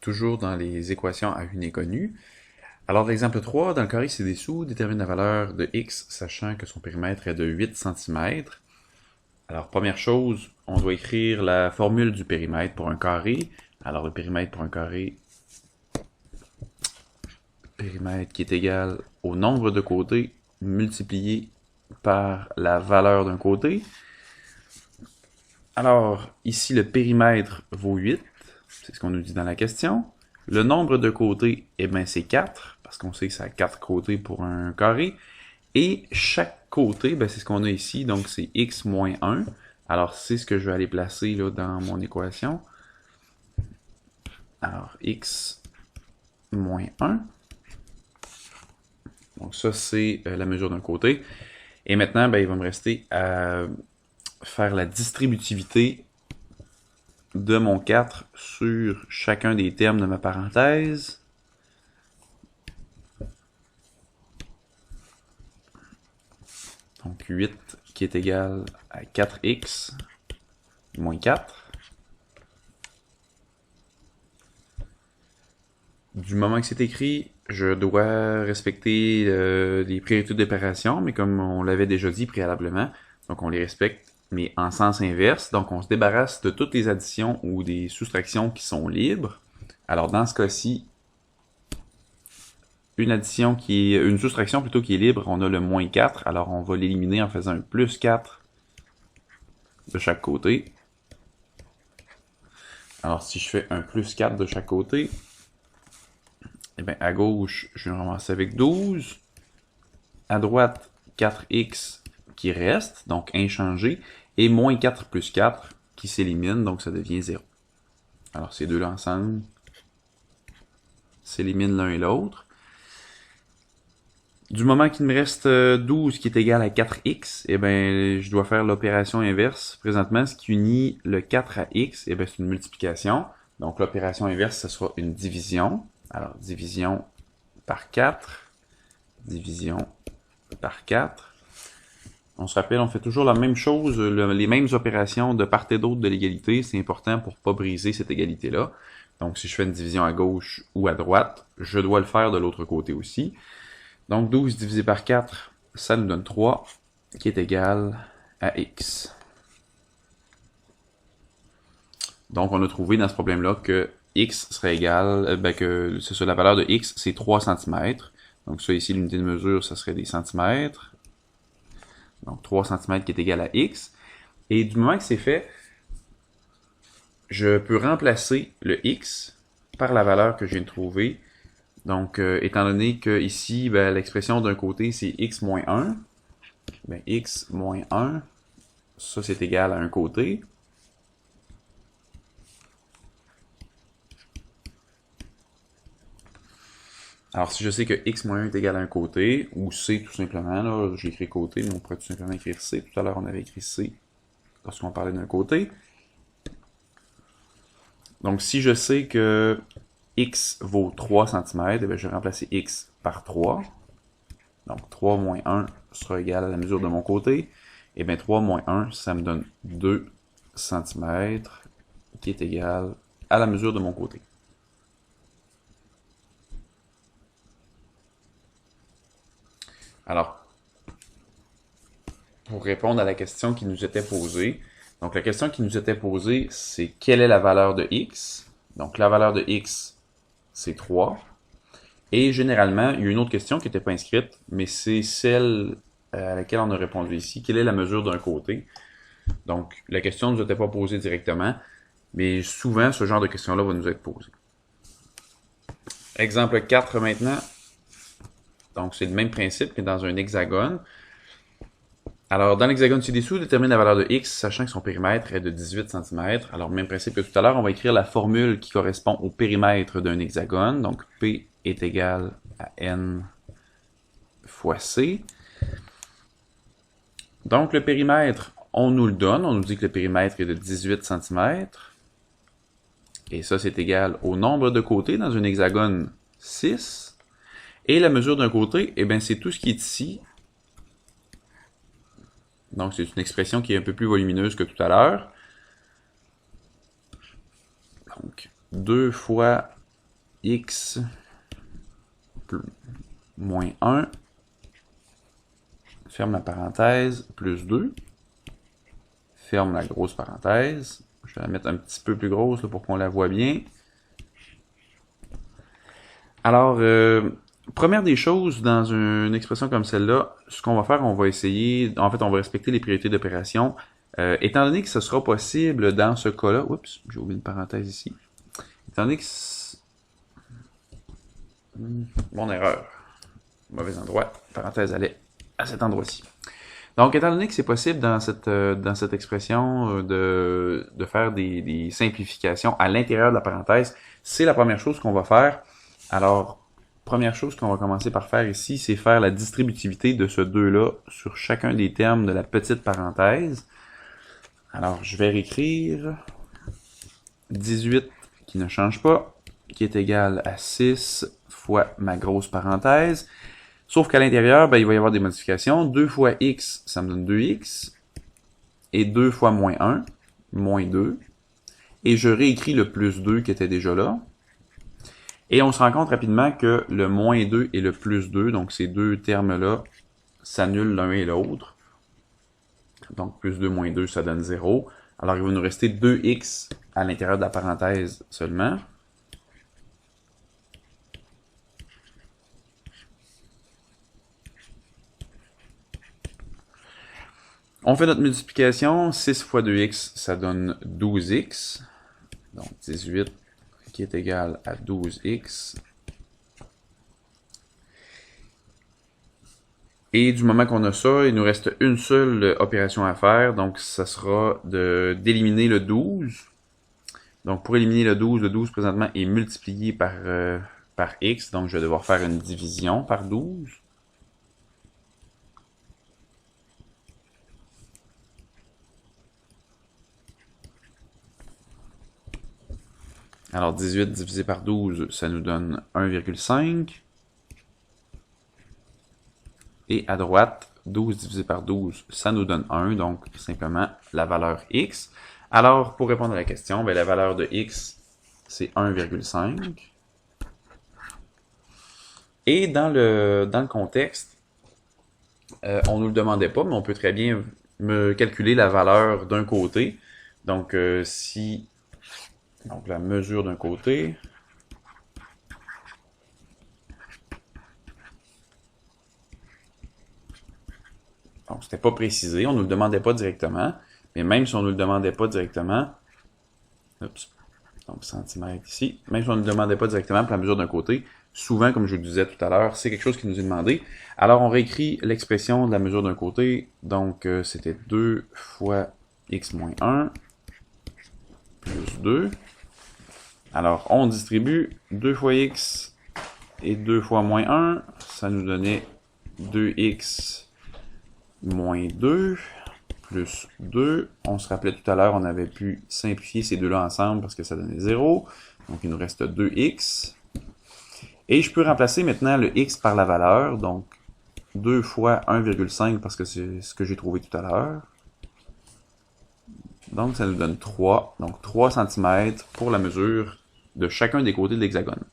toujours dans les équations à une inconnue. Alors, l'exemple 3, dans le carré ci-dessous, détermine la valeur de x, sachant que son périmètre est de 8 cm. Alors, première chose, on doit écrire la formule du périmètre pour un carré. Alors, le périmètre pour un carré, périmètre qui est égal au nombre de côtés multiplié par la valeur d'un côté. Alors, ici, le périmètre vaut 8, c'est ce qu'on nous dit dans la question. Le nombre de côtés, eh bien, c'est 4, parce qu'on sait que ça a 4 côtés pour un carré. Et chaque côté, ben, c'est ce qu'on a ici, donc c'est x moins 1. Alors, c'est ce que je vais aller placer là, dans mon équation. Alors, x moins 1. Donc ça, c'est la mesure d'un côté. Et maintenant, ben, il va me rester à faire la distributivité de mon 4 sur chacun des termes de ma parenthèse. Donc 8 qui est égal à 4x moins 4. Du moment que c'est écrit, je dois respecter les priorités d'opération, mais comme on l'avait déjà dit préalablement, donc on les respecte, mais en sens inverse. Donc on se débarrasse de toutes les additions ou des soustractions qui sont libres. Alors dans ce cas-ci, une soustraction plutôt qui est libre, on a le moins 4, alors on va l'éliminer en faisant un plus 4 de chaque côté. Alors si je fais un plus 4 de chaque côté, eh bien, à gauche, je vais ramasser avec 12. À droite, 4x qui reste, donc inchangé, et moins 4 plus 4 qui s'élimine, donc ça devient 0. Alors ces deux-là ensemble s'éliminent l'un et l'autre. Du moment qu'il me reste 12 qui est égal à 4x, eh bien, je dois faire l'opération inverse. Présentement, ce qui unit le 4 à x, eh bien, c'est une multiplication. Donc l'opération inverse, ce sera une division. Alors, division par 4, division par 4. On se rappelle, on fait toujours la même chose, les mêmes opérations de part et d'autre de l'égalité. C'est important pour ne pas briser cette égalité-là. Donc, si je fais une division à gauche ou à droite, je dois le faire de l'autre côté aussi. Donc, 12 divisé par 4, ça nous donne 3, qui est égal à x. Donc, on a trouvé dans ce problème-là que x serait égal, que c'est ça, la valeur de x, c'est 3 cm. Donc ça ici, l'unité de mesure, ça serait des centimètres. Donc 3 cm qui est égal à x. Et du moment que c'est fait, je peux remplacer le x par la valeur que je viens de trouver. Donc, étant donné que ici, ben, l'expression d'un côté, c'est x moins 1. Ben, x moins 1, ça c'est égal à un côté. Alors, si je sais que x moins 1 est égal à un côté, ou c tout simplement, là, j'ai écrit côté, mais on pourrait tout simplement écrire c. Tout à l'heure, on avait écrit c lorsqu'on parlait d'un côté. Donc, si je sais que x vaut 3 cm, eh bien, je vais remplacer x par 3. Donc, 3 moins 1 sera égal à la mesure de mon côté. Et bien, 3 moins 1, ça me donne 2 cm, qui est égal à la mesure de mon côté. Alors, pour répondre à la question qui nous était posée, donc la question qui nous était posée, c'est quelle est la valeur de x? Donc la valeur de x, c'est 3. Et généralement, il y a une autre question qui n'était pas inscrite, mais c'est celle à laquelle on a répondu ici. Quelle est la mesure d'un côté? Donc la question ne nous était pas posée directement, mais souvent ce genre de question-là va nous être posée. Exemple 4 maintenant. Donc c'est le même principe, mais dans un hexagone. Alors, dans l'hexagone ci-dessous, détermine la valeur de x, sachant que son périmètre est de 18 cm. Alors, même principe que tout à l'heure, on va écrire la formule qui correspond au périmètre d'un hexagone. Donc, P est égal à N fois C. Donc, le périmètre, on nous le donne. On nous dit que le périmètre est de 18 cm. Et ça, c'est égal au nombre de côtés dans un hexagone 6. Et la mesure d'un côté, eh bien, c'est tout ce qui est ici. Donc, c'est une expression qui est un peu plus volumineuse que tout à l'heure. Donc, 2 fois x moins 1, ferme la parenthèse, plus 2, ferme la grosse parenthèse. Je vais la mettre un petit peu plus grosse là, pour qu'on la voit bien. Alors, première des choses, dans une expression comme celle-là, ce qu'on va faire, on va essayer, en fait, on va respecter les priorités d'opération. Étant donné que ce sera possible dans ce cas-là, oups, j'ai oublié une parenthèse ici. Étant donné que mon erreur, mauvais endroit, parenthèse allait à cet endroit-ci. Donc, étant donné que c'est possible dans cette expression de faire des simplifications à l'intérieur de la parenthèse, c'est la première chose qu'on va faire. Alors, première chose qu'on va commencer par faire ici, c'est faire la distributivité de ce 2-là sur chacun des termes de la petite parenthèse. Alors, je vais réécrire 18 qui ne change pas, qui est égal à 6 fois ma grosse parenthèse. Sauf qu'à l'intérieur, ben, il va y avoir des modifications. 2 fois x, ça me donne 2x. Et 2 fois moins 1, moins 2. Et je réécris le plus 2 qui était déjà là. Et on se rend compte rapidement que le moins 2 et le plus 2, donc ces deux termes-là, s'annulent l'un et l'autre. Donc plus 2 moins 2, ça donne 0. Alors il va nous rester 2x à l'intérieur de la parenthèse seulement. On fait notre multiplication, 6 fois 2x, ça donne 12x. Donc 18 qui est égal à 12x. Et du moment qu'on a ça, il nous reste une seule opération à faire, donc ça sera d'éliminer le 12. Donc pour éliminer le 12 présentement est multiplié par x, donc je vais devoir faire une division par 12. Alors 18 divisé par 12, ça nous donne 1,5. Et à droite, 12 divisé par 12, ça nous donne 1, donc simplement la valeur x. Alors, pour répondre à la question, ben, la valeur de x, c'est 1,5. Et dans le contexte, on ne nous le demandait pas, mais on peut très bien me calculer la valeur d'un côté. Donc, donc la mesure d'un côté, donc c'était pas précisé, on ne nous le demandait pas directement, mais même si on ne nous le demandait pas directement, oups, donc centimètres ici, même si on ne nous le demandait pas directement pour la mesure d'un côté, souvent, comme je vous le disais tout à l'heure, c'est quelque chose qui nous est demandé. Alors on réécrit l'expression de la mesure d'un côté, donc c'était 2 fois x moins 1 plus 2. Alors on distribue 2 fois x et 2 fois moins 1, ça nous donnait 2x moins 2 plus 2. On se rappelait tout à l'heure, on avait pu simplifier ces deux-là ensemble parce que ça donnait 0. Donc il nous reste 2x. Et je peux remplacer maintenant le x par la valeur, donc 2 fois 1,5 parce que c'est ce que j'ai trouvé tout à l'heure. Donc ça nous donne 3, donc 3 cm pour la mesure de chacun des côtés de l'hexagone.